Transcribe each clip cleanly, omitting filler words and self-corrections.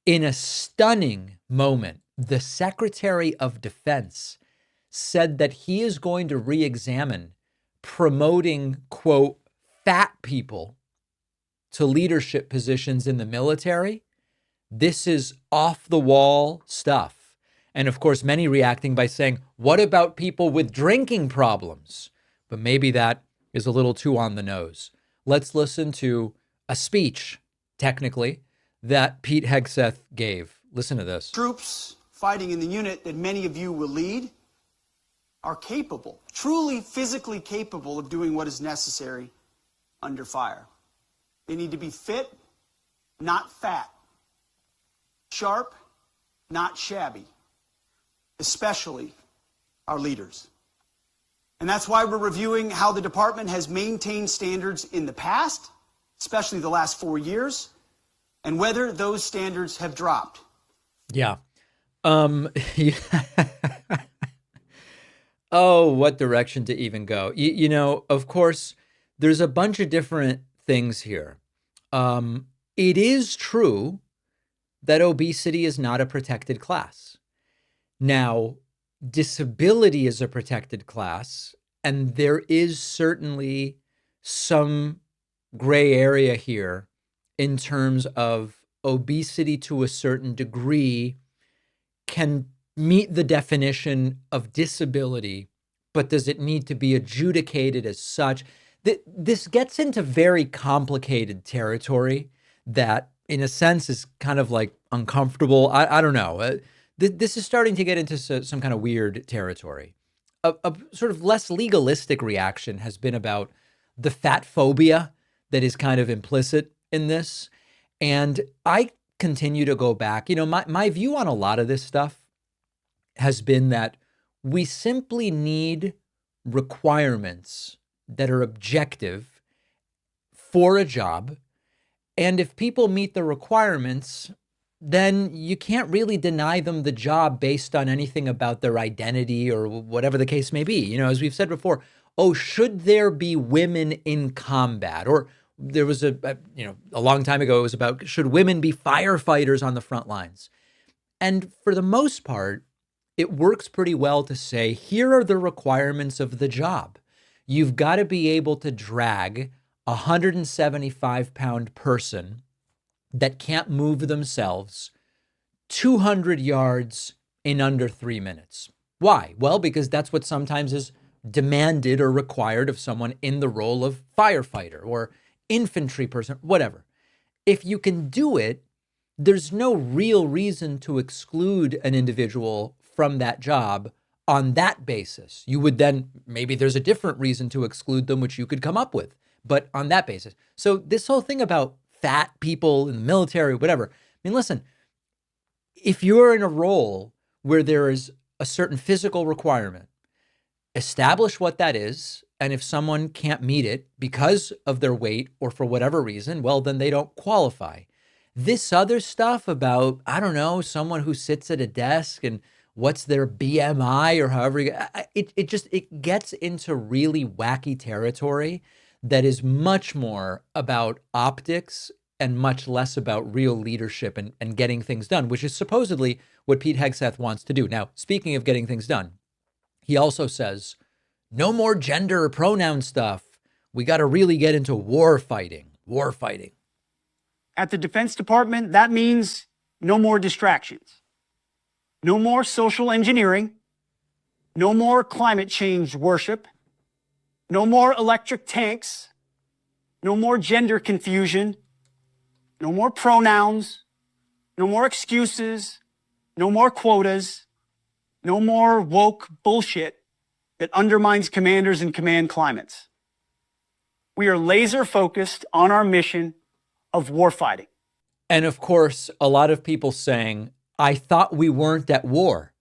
In a stunning moment, the Secretary of Defense said that he is going to re-examine promoting, quote, fat people to leadership positions in the military. This is off the wall stuff. And of course, many reacting by saying, what about people with drinking problems? But maybe that is a little too on the nose. Let's listen to a speech, technically, that Pete Hegseth gave. Listen to this. Troops fighting in the unit that many of you will lead are capable, truly physically capable of doing what is necessary under fire. They need to be fit, not fat. Sharp, not shabby. Especially our leaders. And that's why we're reviewing how the department has maintained standards in the past, especially the last 4 years, and whether those standards have dropped. Yeah. Oh, what direction to even go? You know, of course, there's a bunch of different things here. It is true that obesity is not a protected class. Now, disability is a protected class, and there is certainly some gray area here in terms of obesity to a certain degree can meet the definition of disability, but does it need to be adjudicated as such? This gets into very complicated territory that, in a sense, is kind of like uncomfortable. I don't know. This is starting to get into some kind of weird territory. A sort of less legalistic reaction has been about the fat phobia that is kind of implicit in this. And I continue to go back. You know, my view on a lot of this stuff has been that we simply need requirements that are objective for a job. And if people meet the requirements, then you can't really deny them the job based on anything about their identity or whatever the case may be. You know, as we've said before, oh, should there be women in combat? Or there was a long time ago, it was about, should women be firefighters on the front lines? And for the most part, it works pretty well to say, here are the requirements of the job. You've got to be able to drag a 175-pound person that can't move themselves 200 yards in under 3 minutes. Why? Well, because that's what sometimes is demanded or required of someone in the role of firefighter or infantry person, whatever. If you can do it, there's no real reason to exclude an individual from that job on that basis. You would then, maybe there's a different reason to exclude them, which you could come up with, but on that basis. So this whole thing about fat people in the military, whatever. I mean, listen, if you're in a role where there is a certain physical requirement, establish what that is. And if someone can't meet it because of their weight or for whatever reason, well, then they don't qualify. This other stuff about, I don't know, someone who sits at a desk and what's their BMI or however, it gets into really wacky territory that is much more about optics and much less about real leadership and getting things done, which is supposedly what Pete Hegseth wants to do. Now, speaking of getting things done, he also says, no more gender or pronoun stuff. We got to really get into war fighting. At the Defense Department, that means no more distractions. No more social engineering. No more climate change worship. No more electric tanks. No more gender confusion. No more pronouns. No more excuses. No more quotas. No more woke bullshit that undermines commanders and command climates. We are laser focused on our mission of warfighting. And of course, a lot of people saying, I thought we weren't at war.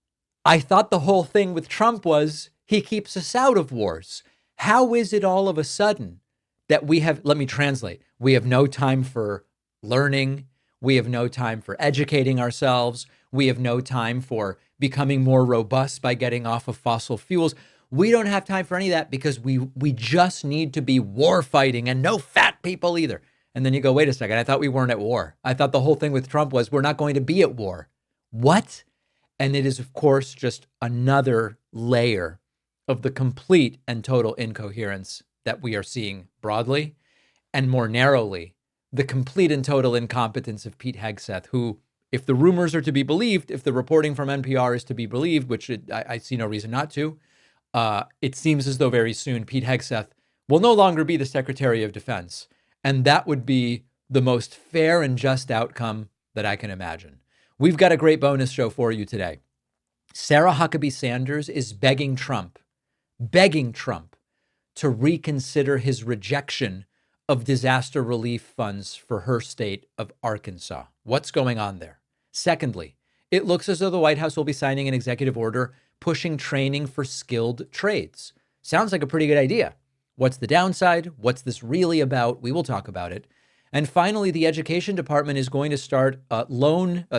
I thought the whole thing with Trump was he keeps us out of wars. How is it all of a sudden that we have, let me translate, we have no time for learning. We have no time for educating ourselves. We have no time for becoming more robust by getting off of fossil fuels. We don't have time for any of that because we just need to be war fighting and no fat people either. And then you go, wait a second, I thought we weren't at war. I thought the whole thing with Trump was we're not going to be at war. What? And it is, of course, just another layer of the complete and total incoherence that we are seeing broadly, and more narrowly, the complete and total incompetence of Pete Hegseth, who, if the rumors are to be believed, if the reporting from NPR is to be believed, which I see no reason not to, it seems as though very soon Pete Hegseth will no longer be the Secretary of Defense. And that would be the most fair and just outcome that I can imagine. We've got a great bonus show for you today. Sarah Huckabee Sanders is begging Trump to reconsider his rejection of disaster relief funds for her state of Arkansas. What's going on there? Secondly, it looks as though the White House will be signing an executive order pushing training for skilled trades. Sounds like a pretty good idea. What's the downside? What's this really about? We will talk about it. And finally, the Education Department is going to start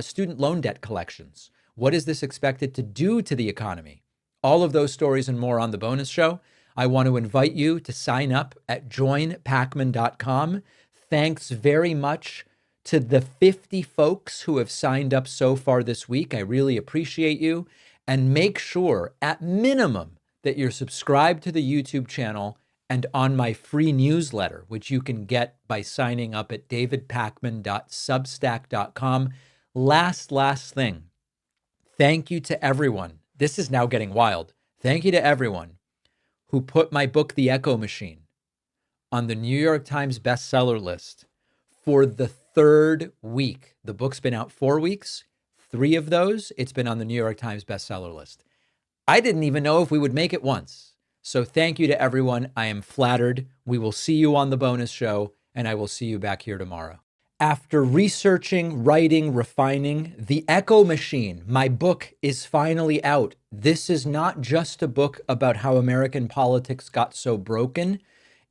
student loan debt collections. What is this expected to do to the economy? All of those stories and more on the bonus show. I want to invite you to sign up at joinpacman.com. Thanks very much to the 50 folks who have signed up so far this week. I really appreciate you. And make sure, at minimum, that you're subscribed to the YouTube channel and on my free newsletter, which you can get by signing up at davidpacman.substack.com. Last thing. Thank you to everyone. This is now getting wild. Thank you to everyone who put my book, The Echo Machine, on the New York Times bestseller list for the third week. The book's been out 4 weeks. 3 of those, it's been on the New York Times bestseller list. I didn't even know if we would make it once. So thank you to everyone. I am flattered. We will see you on the bonus show, and I will see you back here tomorrow. After researching, writing, refining, The Echo Machine, my book, is finally out. This is not just a book about how American politics got so broken.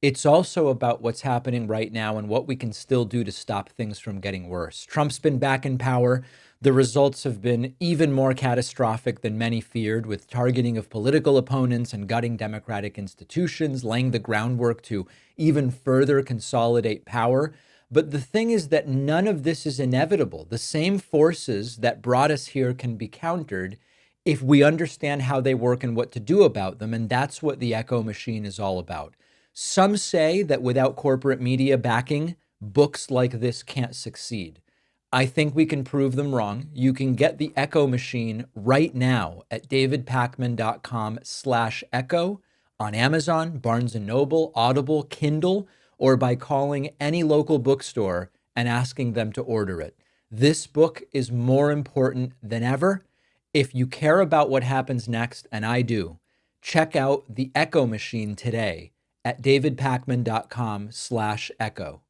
It's also about what's happening right now and what we can still do to stop things from getting worse. Trump's been back in power. The results have been even more catastrophic than many feared, with targeting of political opponents and gutting democratic institutions, laying the groundwork to even further consolidate power. But the thing is that none of this is inevitable. The same forces that brought us here can be countered if we understand how they work and what to do about them. And that's what the Echo Machine is all about. Some say that without corporate media backing, books like this can't succeed. I think we can prove them wrong. You can get The Echo Machine right now at davidpacman.com/echo on Amazon, Barnes & Noble, Audible, Kindle, or by calling any local bookstore and asking them to order it. This book is more important than ever. If you care about what happens next, and I do, check out The Echo Machine today at davidpacman.com/echo.